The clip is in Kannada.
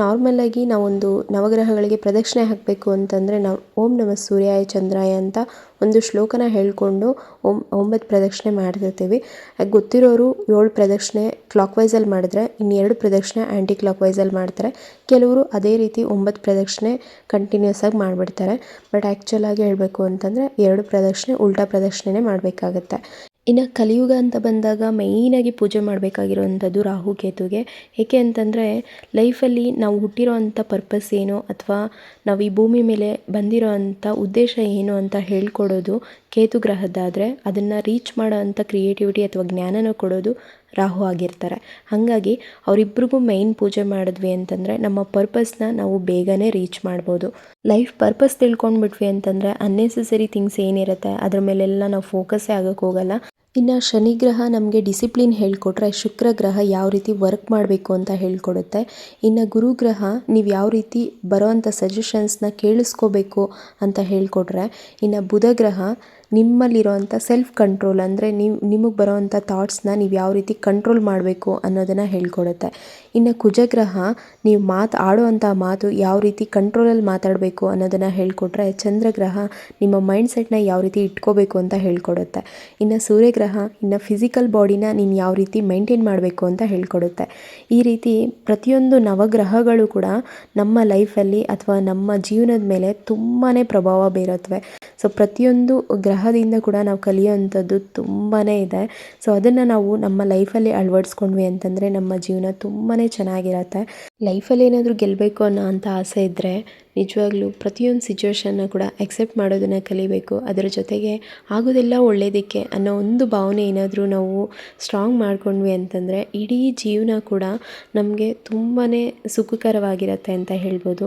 ನಾರ್ಮಲ್ ಆಗಿ ನಾವೊಂದು ನವಗ್ರಹಗಳಿಗೆ ಪ್ರದಕ್ಷಿಣೆ ಹಾಕಬೇಕು ಅಂತಂದರೆ ನಾವು ಓಂ ನಮಃ ಸೂರ್ಯಾಯ ಚಂದ್ರಾಯ ಅಂತ ಒಂದು ಶ್ಲೋಕನ ಹೇಳ್ಕೊಂಡು 9 ಪ್ರದಕ್ಷಿಣೆ ಮಾಡ್ತಿರ್ತೀವಿ. ಗೊತ್ತಿರೋರು 7 ಪ್ರದಕ್ಷಿಣೆ ಕ್ಲಾಕ್ ವೈಸಲ್ಲಿ ಮಾಡಿದ್ರೆ ಇನ್ನು 2 ಪ್ರದಕ್ಷಿಣೆ ಆ್ಯಂಟಿ ಕ್ಲಾಕ್ ವೈಸಲ್ಲಿ ಮಾಡ್ತಾರೆ. ಕೆಲವರು ಅದೇ ರೀತಿ 9 ಪ್ರದಕ್ಷಿಣೆ ಕಂಟಿನ್ಯೂಸ್ ಆಗಿ ಮಾಡಿಬಿಡ್ತಾರೆ. ಬಟ್ ಆ್ಯಕ್ಚುಲಾಗಿ ಹೇಳಬೇಕು ಅಂತಂದರೆ 2 ಪ್ರದಕ್ಷಿಣೆ ಉಲ್ಟಾ ಪ್ರದಕ್ಷಿಣೆನೇ ಮಾಡಬೇಕಾಗತ್ತೆ. ಇನ್ನು ಕಲಿಯುಗ ಅಂತ ಬಂದಾಗ ಮೇಯ್ನಾಗಿ ಪೂಜೆ ಮಾಡಬೇಕಾಗಿರೋವಂಥದ್ದು ರಾಹುಕೇತುಗೆ. ಏಕೆ ಅಂತಂದರೆ ಲೈಫಲ್ಲಿ ನಾವು ಹುಟ್ಟಿರೋ ಅಂಥ ಪರ್ಪಸ್ ಏನು ಅಥವಾ ನಾವು ಈ ಭೂಮಿ ಮೇಲೆ ಬಂದಿರೋ ಅಂಥ ಉದ್ದೇಶ ಏನು ಅಂತ ಹೇಳ್ಕೊಡೋದು ಕೇತು ಗ್ರಹದ್ದಾದರೆ ಅದನ್ನು ರೀಚ್ ಮಾಡೋ ಅಂಥ ಕ್ರಿಯೇಟಿವಿಟಿ ಅಥವಾ ಜ್ಞಾನನ ಕೊಡೋದು ರಾಹು ಆಗಿರ್ತಾರೆ. ಹಾಗಾಗಿ ಅವರಿಬ್ರಿಗೂ ಮೇಯ್ನ್ ಪೂಜೆ ಮಾಡಿದ್ವಿ ಅಂತಂದರೆ ನಮ್ಮ ಪರ್ಪಸ್ನ ನಾವು ಬೇಗನೆ ರೀಚ್ ಮಾಡ್ಬೋದು. ಲೈಫ್ ಪರ್ಪಸ್ ತಿಳ್ಕೊಂಡ್ಬಿಟ್ವಿ ಅಂತಂದರೆ ಅನ್ನೆಸೆಸರಿ ಥಿಂಗ್ಸ್ ಏನಿರುತ್ತೆ ಅದ್ರ ಮೇಲೆಲ್ಲ ನಾವು ಫೋಕಸ್ಸೇ ಆಗೋಕ್ಕೆ ಹೋಗಲ್ಲ. ಇನ್ನು ಶನಿ ಗ್ರಹ ನಮಗೆ ಡಿಸಿಪ್ಲಿನ್ ಹೇಳ್ಕೊಟ್ರೆ ಶುಕ್ರ ಗ್ರಹ ಯಾವ ರೀತಿ ವರ್ಕ್ ಮಾಡಬೇಕು ಅಂತ ಹೇಳ್ಕೊಡುತ್ತೆ. ಇನ್ನು ಗುರು ಗ್ರಹ ನೀವು ಯಾವ ರೀತಿ ಬರೋವಂಥ ಸಜೆಷನ್ಸ್ನ ಕೇಳಿಸ್ಕೋಬೇಕು ಅಂತ ಹೇಳ್ಕೊಟ್ರೆ, ಇನ್ನು ಬುಧ ಗ್ರಹ ನಿಮ್ಮಲ್ಲಿರೋವಂಥ ಸೆಲ್ಫ್ ಕಂಟ್ರೋಲ್ ಅಂದರೆ ನಿಮಗೆ ಬರೋವಂಥ ಥಾಟ್ಸ್ನ ನೀವು ಯಾವ ರೀತಿ ಕಂಟ್ರೋಲ್ ಮಾಡಬೇಕು ಅನ್ನೋದನ್ನು ಹೇಳ್ಕೊಡುತ್ತೆ. ಇನ್ನು ಕುಜಗ್ರಹ ನೀವು ಆಡುವಂಥ ಮಾತು ಯಾವ ರೀತಿ ಕಂಟ್ರೋಲಲ್ಲಿ ಮಾತಾಡಬೇಕು ಅನ್ನೋದನ್ನು ಹೇಳ್ಕೊಟ್ರೆ, ಚಂದ್ರಗ್ರಹ ನಿಮ್ಮ ಮೈಂಡ್ಸೆಟ್ನ ಯಾವ ರೀತಿ ಇಟ್ಕೋಬೇಕು ಅಂತ ಹೇಳ್ಕೊಡುತ್ತೆ. ಇನ್ನು ಸೂರ್ಯಗ್ರಹ ಇನ್ನು ಫಿಸಿಕಲ್ ಬಾಡಿನ ನೀನು ಯಾವ ರೀತಿ ಮೇಂಟೈನ್ ಮಾಡಬೇಕು ಅಂತ ಹೇಳ್ಕೊಡುತ್ತೆ. ಈ ರೀತಿ ಪ್ರತಿಯೊಂದು ನವಗ್ರಹಗಳು ಕೂಡ ನಮ್ಮ ಲೈಫಲ್ಲಿ ಅಥವಾ ನಮ್ಮ ಜೀವನದ ಮೇಲೆ ತುಂಬಾ ಪ್ರಭಾವ ಬೀರುತ್ತವೆ. ಸೊ ಪ್ರತಿಯೊಂದು ಗ್ರಹದಿಂದ ಕೂಡ ನಾವು ಕಲಿಯೋವಂಥದ್ದು ತುಂಬಾ ಇದೆ. ಸೊ ಅದನ್ನು ನಾವು ನಮ್ಮ ಲೈಫಲ್ಲಿ ಅಳವಡಿಸ್ಕೊಂಡ್ವಿ ಅಂತಂದರೆ ನಮ್ಮ ಜೀವನ ತುಂಬಾ ಚೆನ್ನಾಗಿರತ್ತೆ. ಲೈಫಲ್ಲಿ ಏನಾದರೂ ಗೆಲ್ಲಬೇಕು ಅನ್ನೋ ಅಂಥ ಆಸೆ ಇದ್ದರೆ ನಿಜವಾಗ್ಲೂ ಪ್ರತಿಯೊಂದು ಸಿಚುವೇಶನ್ನ ಕೂಡ ಎಕ್ಸೆಪ್ಟ್ ಮಾಡೋದನ್ನು ಕಲಿಬೇಕು. ಅದರ ಜೊತೆಗೆ ಆಗೋದೆಲ್ಲ ಒಳ್ಳೆಯದಕ್ಕೆ ಅನ್ನೋ ಒಂದು ಭಾವನೆ ಏನಾದರೂ ನಾವು ಸ್ಟ್ರಾಂಗ್ ಮಾಡ್ಕೊಂಡ್ವಿ ಅಂತಂದರೆ ಇಡೀ ಜೀವನ ಕೂಡ ನಮಗೆ ತುಂಬಾ ಸುಖಕರವಾಗಿರತ್ತೆ ಅಂತ ಹೇಳ್ಬೋದು.